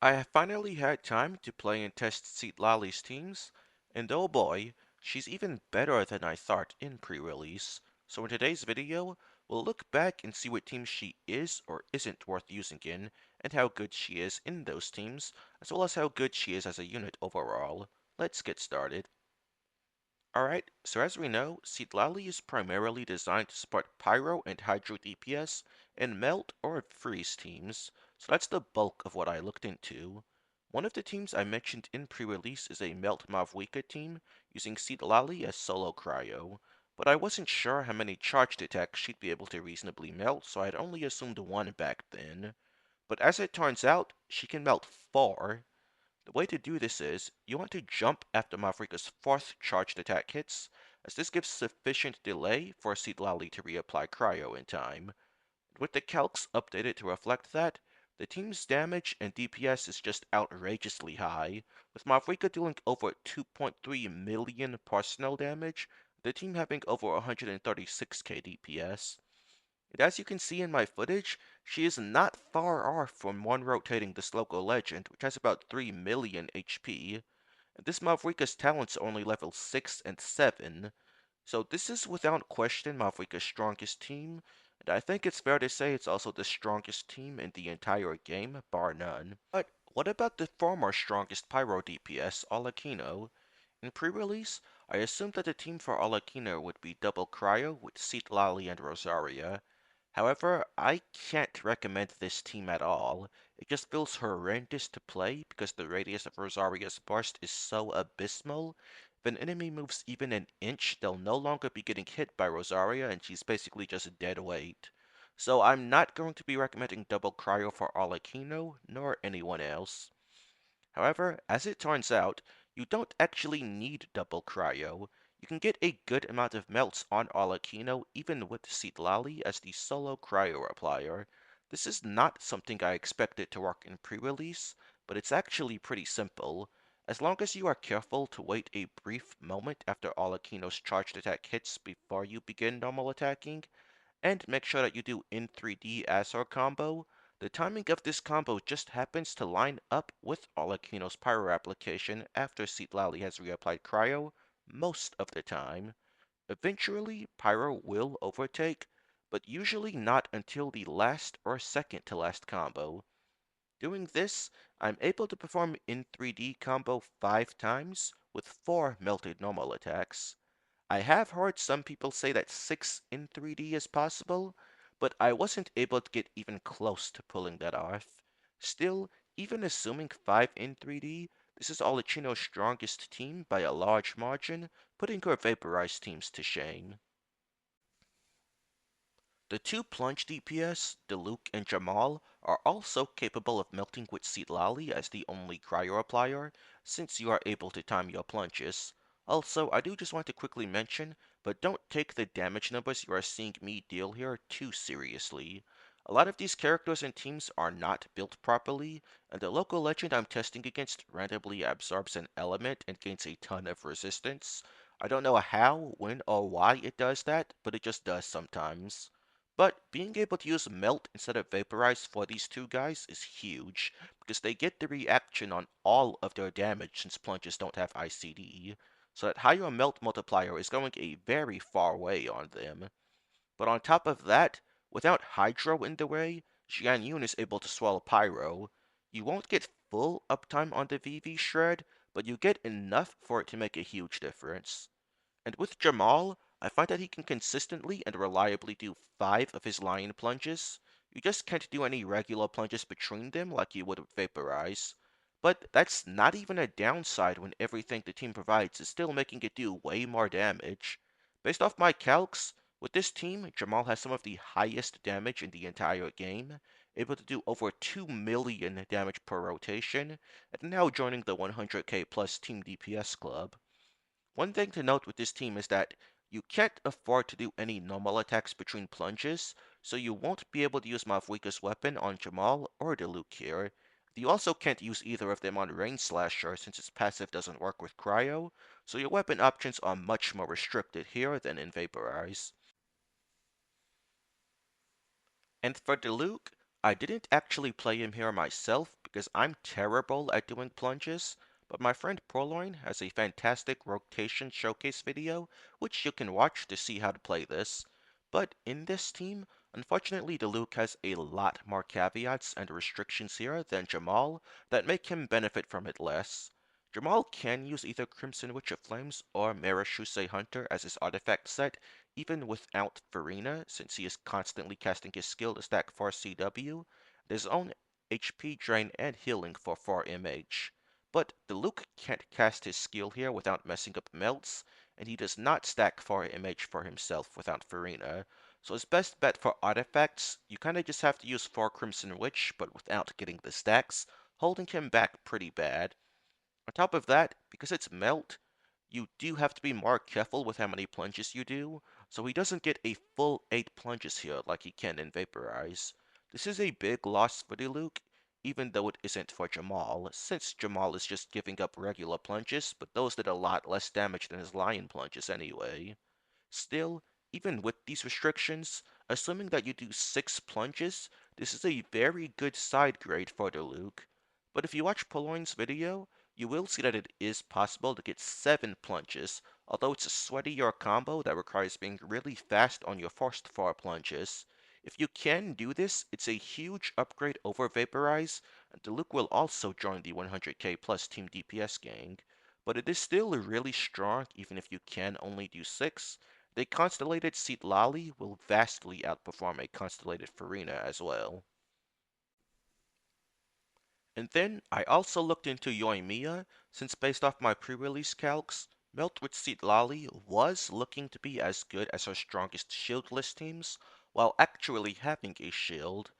I have finally had time to play and test Citlali's teams, and oh boy, she's even better than I thought in pre-release. So in today's video, we'll look back and see what teams she is or isn't worth using in, and how good she is in those teams, as well as how good she is as a unit overall. Let's get started. Alright, so as we know, Citlali is primarily designed to support Pyro and Hydro DPS in Melt or Freeze teams, so that's the bulk of what I looked into. One of the teams I mentioned in pre-release is a Melt Mavuika team, using Citlali as solo cryo, but I wasn't sure how many charged attacks she'd be able to reasonably melt, so I'd only assumed one back then. But as it turns out, she can melt 4, the way to do this is, you want to jump after Mavrika's fourth charged attack hits, as this gives sufficient delay for Citlali to reapply Cryo in time. With the calcs updated to reflect that, the team's damage and DPS is just outrageously high, with Mavrika dealing over 2.3 million personal damage, the team having over 136k DPS. And as you can see in my footage, she is not far off from one rotating this local legend, which has about 3 million HP. And this Mavrika's talents are only level 6 and 7, so this is without question Mavrika's strongest team, and I think it's fair to say it's also the strongest team in the entire game, bar none. But what about the former strongest Pyro DPS, Arlecchino? In pre-release, I assumed that the team for Arlecchino would be double Cryo with Citlali and Rosaria. However, I can't recommend this team at all. It just feels horrendous to play because the radius of Rosaria's burst is so abysmal. If an enemy moves even an inch, they'll no longer be getting hit by Rosaria and she's basically just dead weight. So I'm not going to be recommending double Cryo for Arlecchino, nor anyone else. However, as it turns out, you don't actually need double cryo. You can get a good amount of melts on Arlecchino even with Citlali as the solo cryo applier. This is not something I expected to work in pre-release, but it's actually pretty simple. As long as you are careful to wait a brief moment after Arlecchino's charged attack hits before you begin normal attacking, and make sure that you do in 3D as her combo, the timing of this combo just happens to line up with Arlecchino's Pyro application after Citlali has reapplied Cryo most of the time. Eventually, Pyro will overtake, but usually not until the last or second to last combo. Doing this, I'm able to perform in 3D combo 5 times with 4 melted normal attacks. I have heard some people say that 6 in 3D is possible, but I wasn't able to get even close to pulling that off. Still, even assuming 5 in 3D, this is Arlecchino's strongest team by a large margin, putting her vaporized teams to shame. The two plunge DPS, Diluc and Jamal, are also capable of melting with Citlali as the only cryo applier, since you are able to time your plunges. Also, I do just want to quickly mention, but don't take the damage numbers you are seeing me deal here too seriously. A lot of these characters and teams are not built properly, and the local legend I'm testing against randomly absorbs an element and gains a ton of resistance. I don't know how, when, or why it does that, but it just does sometimes. But being able to use Melt instead of Vaporize for these two guys is huge, because they get the reaction on all of their damage since plunges don't have ICD, so that higher Melt multiplier is going a very far way on them. But on top of that, without Hydro in the way, Xianyun is able to swallow Pyro. You won't get full uptime on the VV Shred, but you get enough for it to make a huge difference. And with Jamal, I find that he can consistently and reliably do 5 of his lion plunges. You just can't do any regular plunges between them like you would with Vaporize. But that's not even a downside when everything the team provides is still making it do way more damage. Based off my calcs, with this team, Jamal has some of the highest damage in the entire game, able to do over 2 million damage per rotation, and now joining the 100k plus team DPS club. One thing to note with this team is that you can't afford to do any normal attacks between plunges, so you won't be able to use Mavuika's weapon on Jamal or Diluc here. You also can't use either of them on Rain Slasher since its passive doesn't work with Cryo, so your weapon options are much more restricted here than in Vaporize. And for Diluc, I didn't actually play him here myself because I'm terrible at doing plunges, but my friend Purloin has a fantastic rotation showcase video which you can watch to see how to play this. But in this team, unfortunately Diluc has a lot more caveats and restrictions here than Jamal that make him benefit from it less. Jamal can use either Crimson Witch of Flames or Marechaussee Hunter as his artifact set, even without Farina, since he is constantly casting his skill to stack 4 CW, his own HP drain and healing for 4 MH. But Diluc can't cast his skill here without messing up melts, and he does not stack 4 MH for himself without Farina. So his best bet for artifacts, you kinda just have to use 4 Crimson Witch, but without getting the stacks, holding him back pretty bad. On top of that, because it's melt, you do have to be more careful with how many plunges you do, so he doesn't get a full 8 plunges here like he can in Vaporize. This is a big loss for Diluc, even though it isn't for Jamal, since Jamal is just giving up regular plunges, but those did a lot less damage than his lion plunges anyway. Still, even with these restrictions, assuming that you do 6 plunges, this is a very good side grade for Diluc. But if you watch Poloin's video, you will see that it is possible to get 7 plunges, although it's a sweatier combo that requires being really fast on your first 4 plunges. If you can do this, it's a huge upgrade over Vaporize, and Diluc will also join the 100k plus Team DPS gang. But it is still really strong even if you can only do 6. The constellated Citlali will vastly outperform a constellated Farina as well. And then I also looked into Yoimiya, since based off my pre-release calcs, Melt with Citlali was looking to be as good as her strongest shieldless teams, while actually having a shield.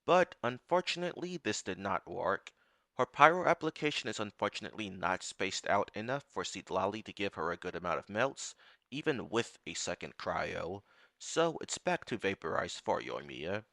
But unfortunately this did not work. Her pyro application is unfortunately not spaced out enough for Citlali to give her a good amount of melts, even with a second cryo. So it's back to Vaporize for Yoimiya.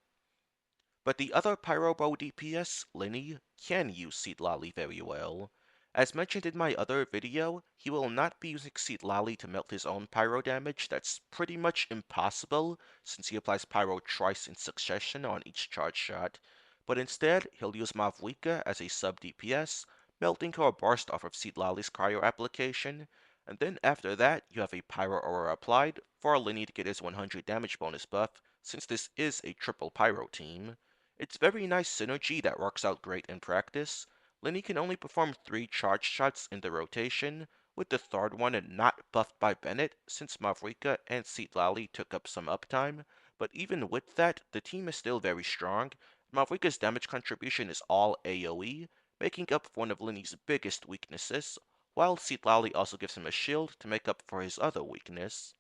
But the other Pyrobo DPS, Lyney, can use Citlali very well. As mentioned in my other video, he will not be using Citlali to melt his own pyro damage. That's pretty much impossible since he applies pyro twice in succession on each charge shot. But instead, he'll use Mavuika as a sub DPS, melting her burst off of Citlali's cryo application, and then after that, you have a pyro aura applied for Lyney to get his 100 damage bonus buff, since this is a triple pyro team. It's very nice synergy that works out great in practice. Lyney can only perform 3 charge shots in the rotation, with the third one not buffed by Bennett since Mavuika and Citlali took up some uptime, but even with that, the team is still very strong. Mavuika's damage contribution is all AoE, making up for one of Lyney's biggest weaknesses, while Citlali also gives him a shield to make up for his other weakness.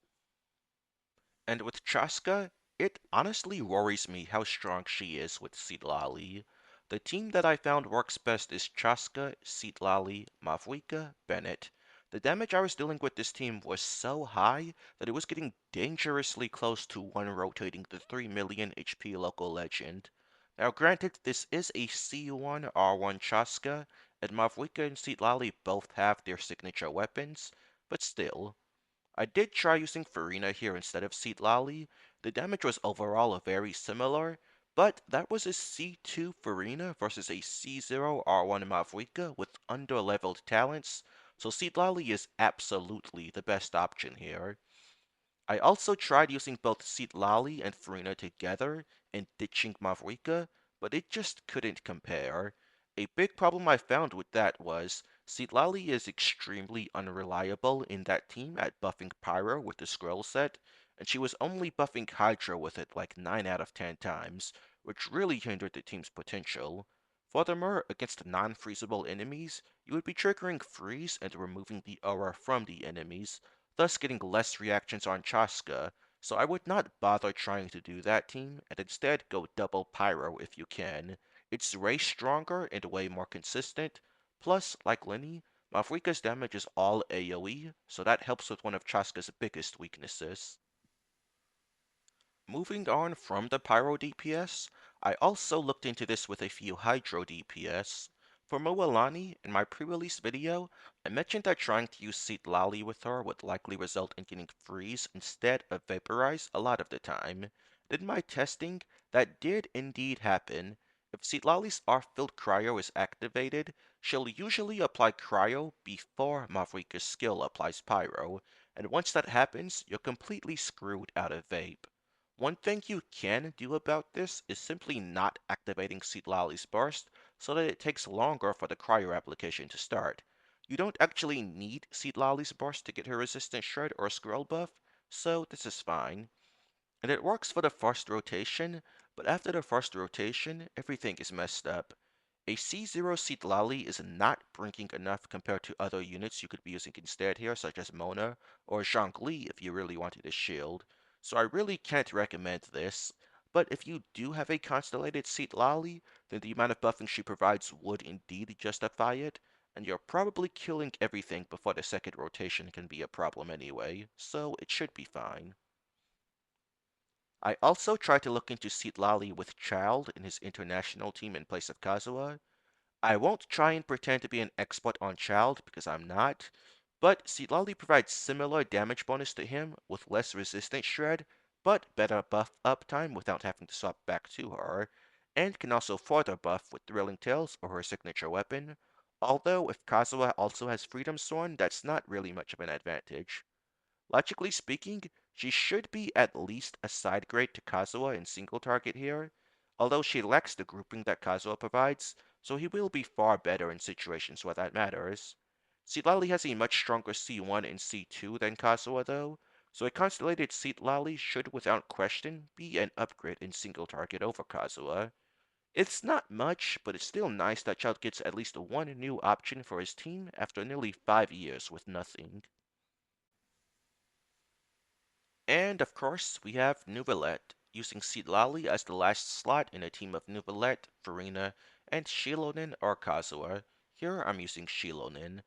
And with Chasca, it honestly worries me how strong she is with Citlali. The team that I found works best is Chasca, Citlali, Mavuika, Bennett. The damage I was dealing with this team was so high that it was getting dangerously close to one rotating the 3 million HP local legend. Now granted, this is a C1 R1 Chasca, and Mavuika and Citlali both have their signature weapons, but still, I did try using Farina here instead of Citlali. The damage was overall very similar, but that was a C2 Farina versus a C0 R1 Mavuika with under-leveled talents, so Citlali is absolutely the best option here. I also tried using both Citlali and Farina together and ditching Mavuika, but it just couldn't compare. A big problem I found with that was Citlali is extremely unreliable in that team at buffing Pyro with the scroll set, and she was only buffing Hydra with it like 9 out of 10 times, which really hindered the team's potential. Furthermore, against non-freezable enemies, you would be triggering freeze and removing the aura from the enemies, thus getting less reactions on Chasca, so I would not bother trying to do that team, and instead go double Pyro if you can. It's way stronger and way more consistent, plus, like Lyney, Mavrika's damage is all AoE, so that helps with one of Chasca's biggest weaknesses. Moving on from the Pyro DPS, I also looked into this with a few Hydro DPS. For Mualani, in my pre-release video, I mentioned that trying to use Citlali with her would likely result in getting Freeze instead of Vaporize a lot of the time. In my testing, that did indeed happen, If Citlali's R-filled cryo is activated, she'll usually apply cryo before Mavuika's skill applies pyro, and once that happens, you're completely screwed out of vape. One thing you can do about this is simply not activating Citlali's burst so that it takes longer for the cryo application to start. You don't actually need Citlali's burst to get her resistant shred or scroll buff, so this is fine. And it works for the first rotation, but after the first rotation, everything is messed up. A C0 Citlali is not brinking enough compared to other units you could be using instead here, such as Mona or Zhongli if you really wanted a shield. So I really can't recommend this, but if you do have a constellated Citlali, then the amount of buffing she provides would indeed justify it, and you're probably killing everything before the second rotation can be a problem anyway, so it should be fine. I also tried to look into Citlali with Childe in his international team in place of Kazuha. I won't try and pretend to be an expert on Childe because I'm not, but Citlali provides similar damage bonus to him with less resistance shred, but better buff uptime without having to swap back to her, and can also further buff with Thrilling Tales or her signature weapon, although if Kazuha also has Freedom Sworn, that's not really much of an advantage. Logically speaking, she should be at least a side grade to Kazuha in single target here, although she lacks the grouping that Kazuha provides, so he will be far better in situations where that matters. Citlali has a much stronger C1 and C2 than Kazuha though, so a constellated Citlali should without question be an upgrade in single target over Kazuha. It's not much, but it's still nice that Child gets at least one new option for his team after nearly 5 years with nothing. And of course, we have Neuvillette, using Citlali as the last slot in a team of Neuvillette, Farina, and Shilonen or Kazuha. Here I'm using Shilonen.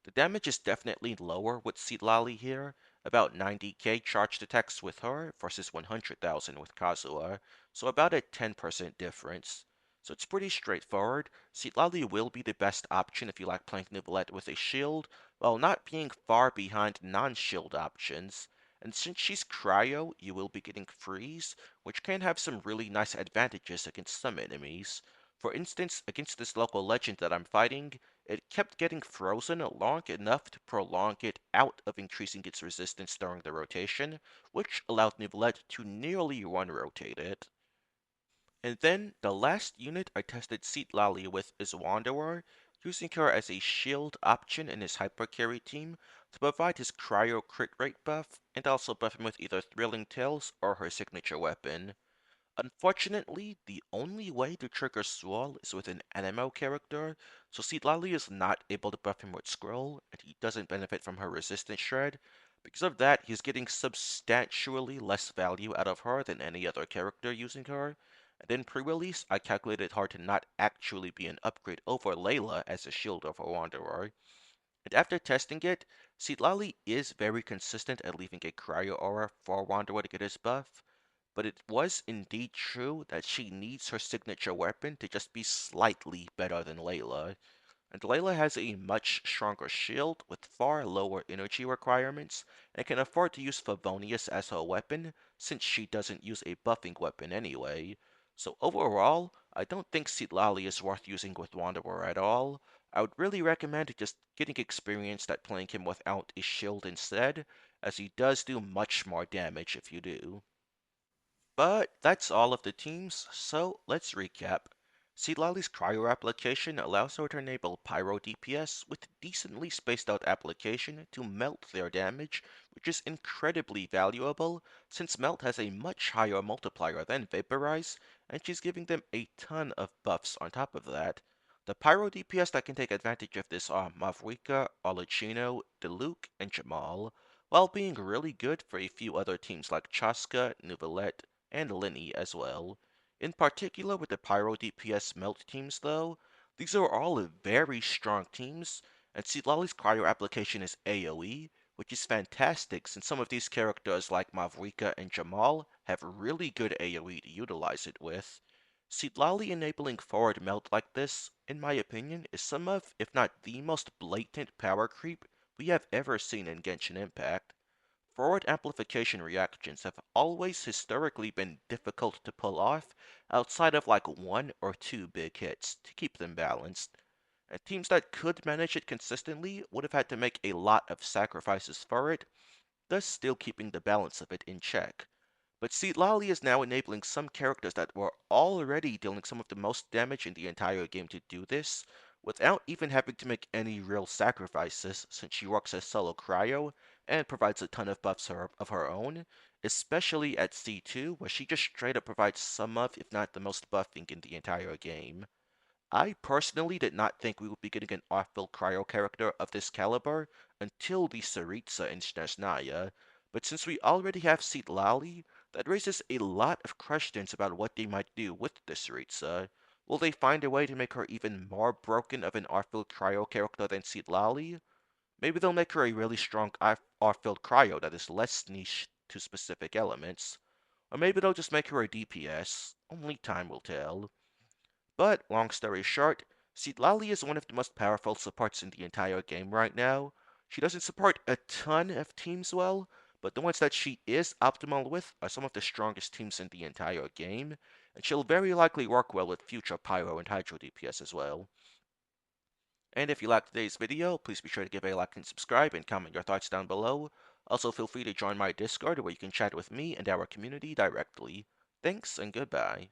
The damage is definitely lower with Citlali here, about 90k charged attacks with her versus 100,000 with Kazuha, so about a 10% difference. So it's pretty straightforward. Citlali will be the best option if you like playing Neuvillette with a shield, while not being far behind non-shield options. And since she's cryo, you will be getting freeze, which can have some really nice advantages against some enemies. For instance, against this local legend that I'm fighting, it kept getting frozen long enough to prolong it out of increasing its resistance during the rotation, which allowed Neuvillette to nearly one-rotate it. And then the last unit I tested Citlali with is Wanderer, using her as a shield option in his hyper carry team to provide his cryo crit rate buff and also buff him with either Thrilling Tales or her signature weapon. Unfortunately, the only way to trigger Swirl is with an Anemo character, so Citlali is not able to buff him with Scroll, and he doesn't benefit from her resistance shred. Because of that, he's getting substantially less value out of her than any other character using her. And in pre-release, I calculated her to not actually be an upgrade over Layla as a shield of a Wanderer. And after testing it, Citlali is very consistent at leaving a cryo aura for Wanderer to get his buff, but it was indeed true that she needs her signature weapon to just be slightly better than Layla. And Layla has a much stronger shield with far lower energy requirements and can afford to use Favonius as her weapon since she doesn't use a buffing weapon anyway. So overall, I don't think Citlali is worth using with Wanderer at all. I would really recommend just getting experience at playing him without a shield instead, as he does do much more damage if you do. But that's all of the teams, so let's recap. Citlali's cryo application allows her to enable Pyro DPS with decently spaced out application to melt their damage, which is incredibly valuable since melt has a much higher multiplier than vaporize, and she's giving them a ton of buffs on top of that. The Pyro DPS that can take advantage of this are Mavuika, Arlecchino, Diluc, and Jamal, while being really good for a few other teams like Chasca, Neuvillette, and Lyney as well. In particular with the Pyro DPS melt teams though, these are all very strong teams, and Citlali's cryo application is AoE, which is fantastic since some of these characters like Mavuika and Jamal have really good AoE to utilize it with. Citlali enabling forward melt like this, in my opinion, is some of, if not the most blatant power creep we have ever seen in Genshin Impact. Forward amplification reactions have always historically been difficult to pull off outside of like one or two big hits to keep them balanced. And teams that could manage it consistently would have had to make a lot of sacrifices for it, thus still keeping the balance of it in check. But Citlali is now enabling some characters that were already dealing some of the most damage in the entire game to do this, without even having to make any real sacrifices, since she works as solo cryo and provides a ton of buffs of her own, especially at C2, where she just straight up provides some of, if not the most buffing in the entire game. I personally did not think we would be getting an off-field cryo character of this caliber until the Saritsa in Snezhnaya, but since we already have Citlali, that raises a lot of questions about what they might do with the Saritsa. Will they find a way to make her even more broken of an off-field cryo character than Citlali? Maybe they'll make her a really strong off-field cryo that is less niche to specific elements. Or maybe they'll just make her a DPS. Only time will tell. But, long story short, Citlali is one of the most powerful supports in the entire game right now. She doesn't support a ton of teams well, but the ones that she is optimal with are some of the strongest teams in the entire game, and she'll very likely work well with future Pyro and Hydro DPS as well. And if you liked today's video, please be sure to give a like and subscribe and comment your thoughts down below. Also feel free to join my Discord where you can chat with me and our community directly. Thanks and goodbye.